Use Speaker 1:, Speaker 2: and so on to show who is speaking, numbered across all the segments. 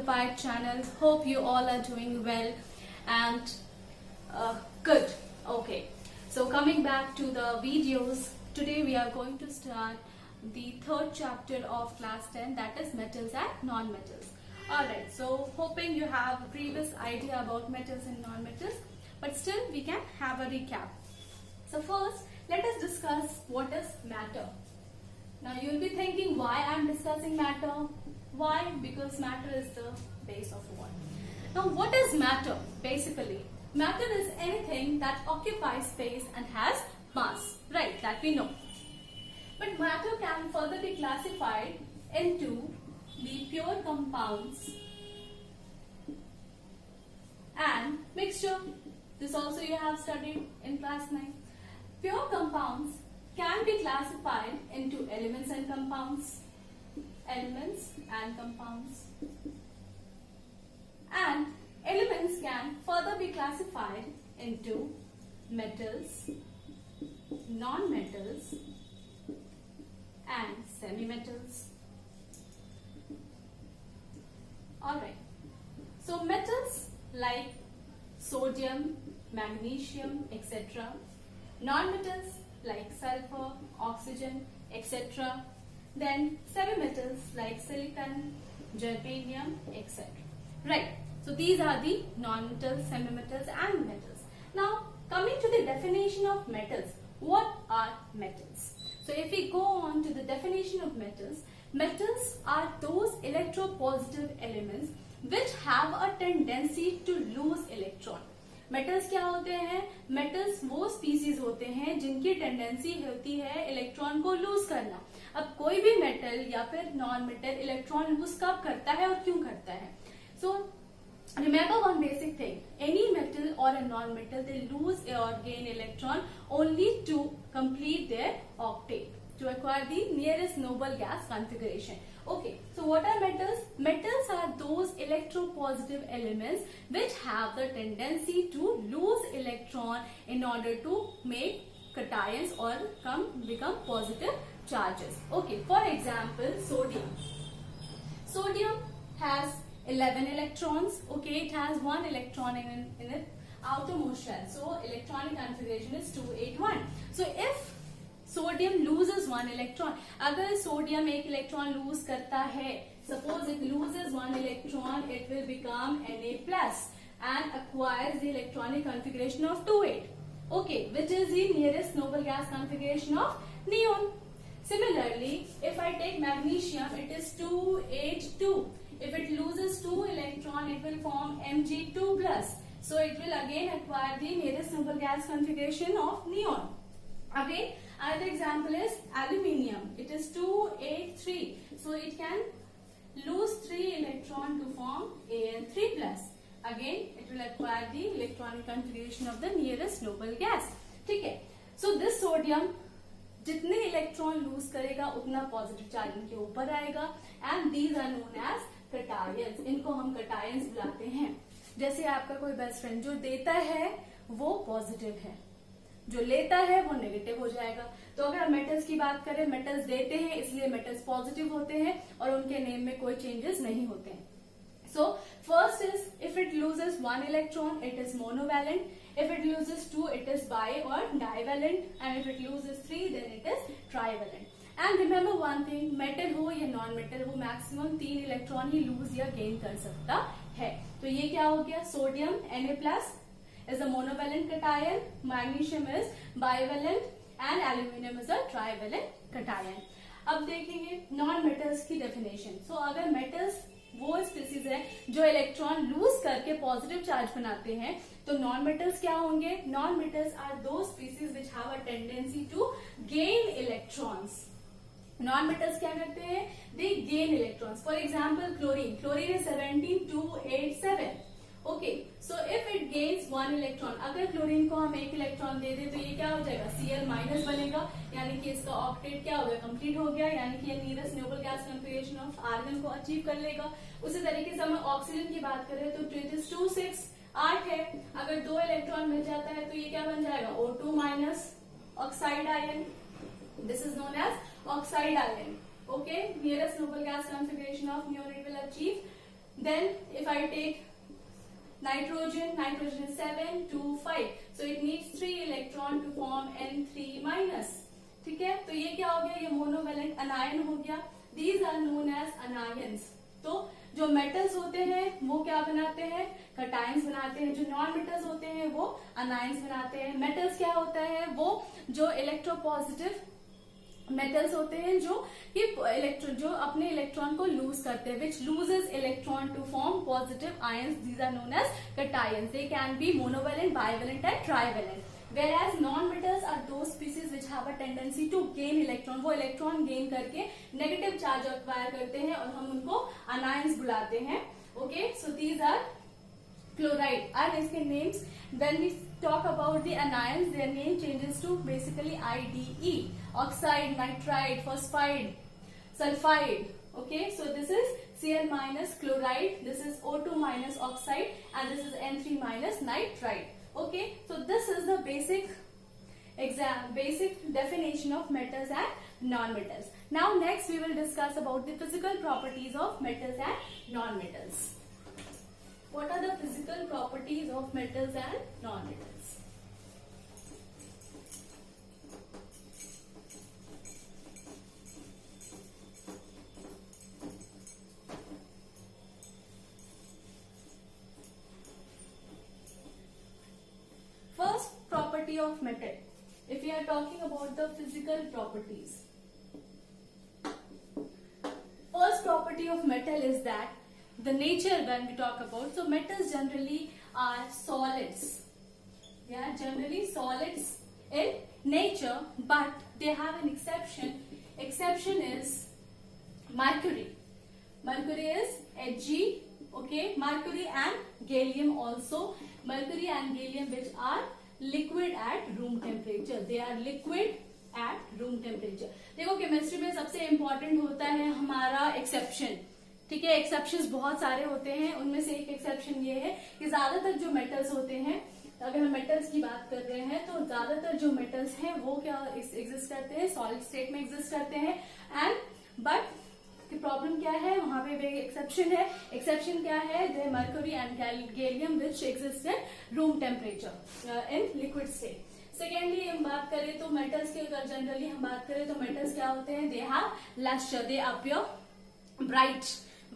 Speaker 1: Occupied channel. Hope you all are doing well and good. Okay, so coming back to the videos, today we are going to start the third chapter of class 10, that is metals and non-metals. Alright, so hoping you have a previous idea about metals and non-metals, but still we can have a recap. So first, let us discuss what is matter. Now you will be thinking why I am discussing matter. Why? Because matter is the base of one. Now what is matter? Basically, matter is anything that occupies space and has mass, right? That we know. But matter can further be classified into the pure compounds and mixture. This also you have studied in class 9. Pure compounds can be classified into elements and compounds. Elements and compounds. And elements can further be classified into metals, non-metals and semi-metals. Alright, so metals like sodium, magnesium, etc. Non-metals like sulfur, oxygen, etc. Then semi-metals like silicon, germanium, etc. Right, so these are the non-metals, semi-metals and metals. Now coming to the definition of metals, what are metals? So if we go on to the definition of metals, metals are those electropositive elements which have a tendency to lose electron. Metals क्या होते हैं? Metals वो species होते हैं जिनकी tendency होती है electron को लूज करना. अब कोई भी मेटल या फिर नॉन मेटल इलेक्ट्रॉन लूज कब करता है और क्यों करता है? सो remember one basic thing, any metal or a non-metal, they lose or gain electron only to complete their octet, to acquire the nearest noble gas configuration. Okay, so what are metals? Metals are those electropositive elements which have the tendency to lose electron in order to make cations or become positive charges. Okay, for example, sodium. Sodium has 11 electrons. Okay, it has 1 electron in its outermost shell. So electronic configuration is 281. So if sodium loses 1 electron, अगर sodium एक electron lose करता है, suppose it loses 1 electron, it will become Na plus and acquires the electronic configuration of 28. Okay, which is the nearest noble gas configuration of neon. Similarly, if I take magnesium, it is 282. If it loses 2 electron, it will form Mg2 plus. So it will again acquire the nearest noble gas configuration of neon. Okay. Another example is aluminium. It is 283. So it can lose 3 electron to form An3 plus. Again, it will acquire the electronic configuration of the nearest noble gas. ठीक है. So this sodium जितने electron lose करेगा उतना positive charge इनके ऊपर आएगा and these are known as cations. इनको हम cations बुलाते हैं. जैसे आपका कोई बेस्ट फ्रेंड जो देता है वो पॉजिटिव है, जो लेता है वो नेगेटिव हो जाएगा. तो अगर हम मेटल्स की बात करें, मेटल्स देते हैं इसलिए मेटल्स पॉजिटिव होते हैं और उनके नेम में कोई चेंजेस नहीं होते हैं. So first is if it loses 1 electron it is monovalent, if it loses 2 it is bi or divalent and if it loses 3 then it is trivalent. And remember one thing, metal हो या non metal हो maximum 3 electron ही lose या gain कर सकता है. तो ये क्या हो गया? सोडियम Na प्लस is a monovalent cation, magnesium is bivalent and aluminium is a trivalent cation. अब देखेंगे नॉन मेटल्स की डेफिनेशन. सो अगर मेटल्स वो स्पीसीज है जो इलेक्ट्रॉन लूज करके पॉजिटिव चार्ज बनाते हैं, तो नॉन मेटल्स क्या होंगे? Non metals are those species which have a tendency to gain electrons. Non metals क्या करते हैं? They gain electrons. For example chlorine. Chlorine is 17287. Okay, so if it gains 1 electron, अगर chlorine को हम 1 electron दे दे तो ये क्या हो जाएगा? Cl माइनस बनेगा, यानी कि इसका ऑक्टेट क्या हो गया? कंप्लीट हो गया, यानी कि ये nearest noble gas configuration of argon को अचीव कर लेगा. उसी तरीके से हम ऑक्सीजन की बात करें तो इट इज 26 8 है. अगर 2 इलेक्ट्रॉन मिल जाता है तो ये क्या बन जाएगा? O2 minus oxide ion. This is known as oxide ion. Okay, nearest noble gas configuration of neon it will achieve Then if I take nitrogen is 7, 2, 5. So it needs 3 electron to form N3 minus. ठीक है, तो ये क्या हो गया, ये monovalent अनायन हो गया. These are known as anions. तो जो मेटल्स होते हैं वो क्या बनाते हैं, कटायंस बनाते हैं. जो नॉन मेटल्स होते हैं वो अनायंस बनाते हैं. मेटल्स क्या होता है, वो जो इलेक्ट्रोपॉजिटिव मेटल्स होते हैं जो कि जो अपने इलेक्ट्रॉन को लूज करते हैं, which loses electron to form positive ions. These are known as cations. They can be monovalent, bivalent and trivalent. Whereas non-metals are those species which have a tendency to gain electron. वो electron gain करके negative charge acquire करते हैं और हम उनको anions बुलाते हैं. Okay, so these are chloride. And इसके names, when we talk about the anions, their name changes to basically IDE. Oxide, nitride, phosphide, sulfide. Okay, so this is Cl minus chloride, this is O2 minus oxide, and this is N3 minus nitride. Okay, so this is the basic definition of metals and non-metals. Now next we will discuss about the physical properties of metals and non-metals. What are the physical properties of metals and non-metals? First property of metal. If we are talking about the physical properties, first property of metal is that the nature, when we talk about, so metals generally are solids. They are generally solids in nature, but they have an exception. Exception is mercury. Mercury is Hg. Okay, mercury and gallium also. Mercury and gallium which are liquid at room temperature. They are liquid at room temperature. देखो chemistry में सबसे important होता है हमारा exception. ठीक है, exceptions बहुत सारे होते हैं. उनमें से एक एक्सेप्शन ये है कि ज्यादातर जो मेटल्स होते हैं, अगर हम मेटल्स की बात कर रहे हैं तो ज्यादातर जो मेटल्स हैं वो क्या एग्जिस्ट करते हैं, सॉलिड स्टेट में एग्जिस्ट करते हैं. एंड बट प्रॉब्लम क्या है, वहां पे एक्सेप्शन है. एक्सेप्शन क्या है, the mercury and gallium which exist in room temperature in liquid state. Secondly हम बात करें तो मेटल्स की अगर जनरली हम बात करें तो मेटल्स क्या होते हैं, they have lustre, they appear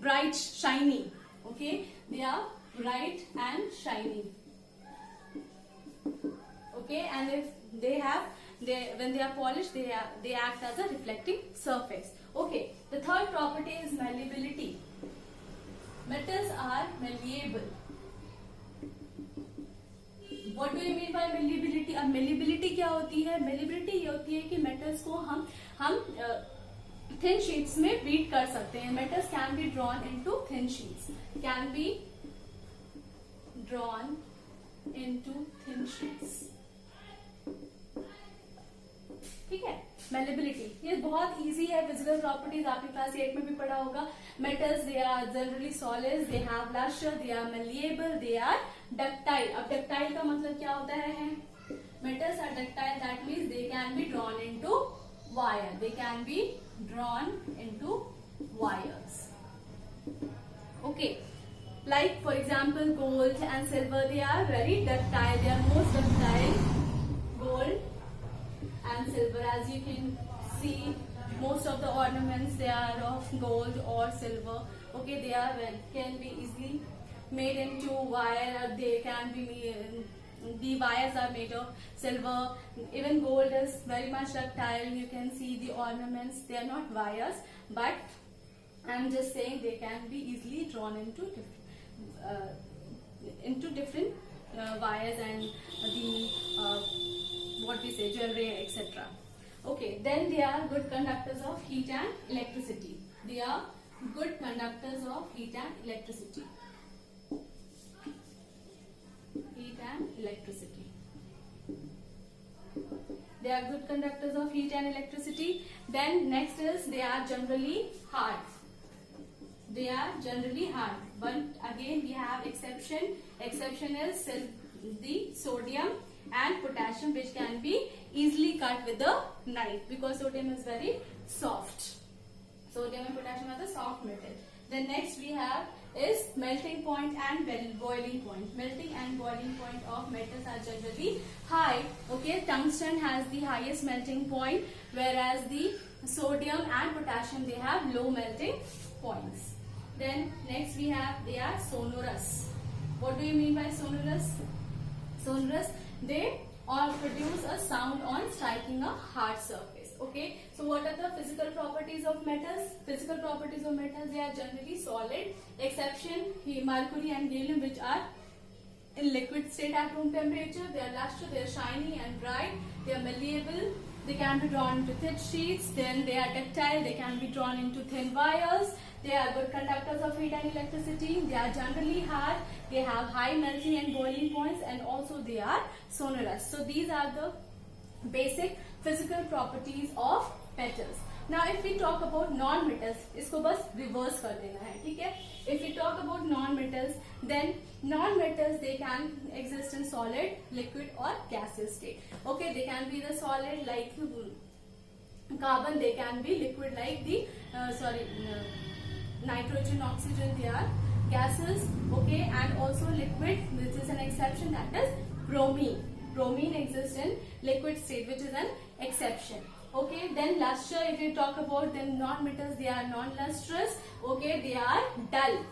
Speaker 1: bright shiny. Okay, they are bright and shiny. Okay, and if when they are polished, they act as a reflecting surface. Okay, the third property is malleability. Metals are malleable. What do you mean by malleability? अब malleability क्या होती है? Malleability ये होती है कि metals को हम thin sheets में beat कर सकते हैं. Metals can be drawn into thin sheets. Can be drawn into thin sheets. ठीक है, मेलेबिलिटी ये बहुत इजी है. फिजिकल प्रॉपर्टीज आपने क्लास 8 में भी पढ़ा होगा. Metals they are generally solids, they have lustre, they are malleable, they are ductile. अब डक्टाइल का मतलब क्या होता है? Metals are ductile, that means they can be drawn into wire. They can be drawn into wires. Okay, like for example gold and silver, they are very ductile. They are most ductile. Gold and silver, as you can see, most of the ornaments they are of gold or silver. Okay, they are can be easily made into wire. They can be the wires are made of silver. Even gold is very much ductile. You can see the ornaments, they are not wires, but I'm just saying they can be easily drawn into different wires and the what we say jewelry, etc. Okay, then they are good conductors of heat and electricity. They are good conductors of heat and electricity. Heat and electricity. They are good conductors of heat and electricity. Then next is they are generally hard. They are generally hard. But again we have exception. Exception is the sodium and potassium, which can be easily cut with a knife because sodium is very soft. Sodium and potassium are the soft metal. Then next we have is melting point and boiling point. Melting and boiling point of metals are generally high. Okay, tungsten has the highest melting point, whereas the sodium and potassium, they have low melting points. Then next we have, they are sonorous. What do you mean by sonorous? Sonorous, they or produce a sound on striking a hard surface. Okay, so what are the physical properties of metals? Physical properties of metals, they are generally solid, exception mercury and gallium, which are in liquid state at room temperature. They are lustrous, they are shiny and bright, they are malleable, they can be drawn into thick sheets, then they are ductile, they can be drawn into thin wires, they are good conductors of heat and electricity, they are generally hard, they have high melting and boiling points, and also they are sonorous. So these are the basic physical properties of metals. Now if we talk about non-metals, इसको बस reverse कर देना है, ठीक है? If we talk about non-metals, then non-metals, they can exist in solid, liquid or gaseous state. Okay, they can be the solid like carbon, they can be liquid like the nitrogen, oxygen, they are gases. Okay, and also liquid, which is an exception, that is bromine. Bromine exists in liquid state, which is an exception. Okay, then luster, if you talk about them, non-metals, they are non-lustrous. Okay, they are dull.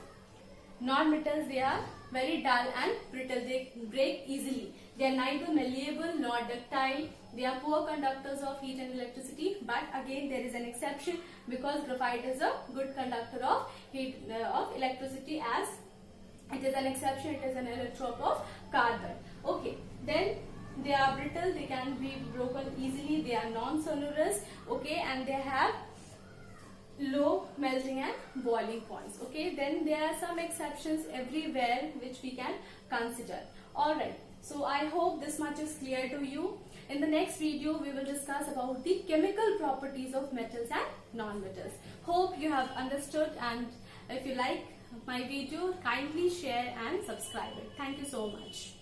Speaker 1: Non-metals, they are very dull and brittle, they break easily. They are neither malleable nor ductile. They are poor conductors of heat and electricity, but again there is an exception, because graphite is a good conductor of heat of electricity, as it is an exception, it is an allotrope of carbon. Okay, then they are brittle, they can be broken easily, they are non-sonorous, okay, and they have low melting and boiling points. Okay, then there are some exceptions everywhere which we can consider. Alright, so I hope this much is clear to you. In the next video, we will discuss about the chemical properties of metals and non-metals. Hope you have understood, and if you like my video, kindly share and subscribe it. Thank you so much.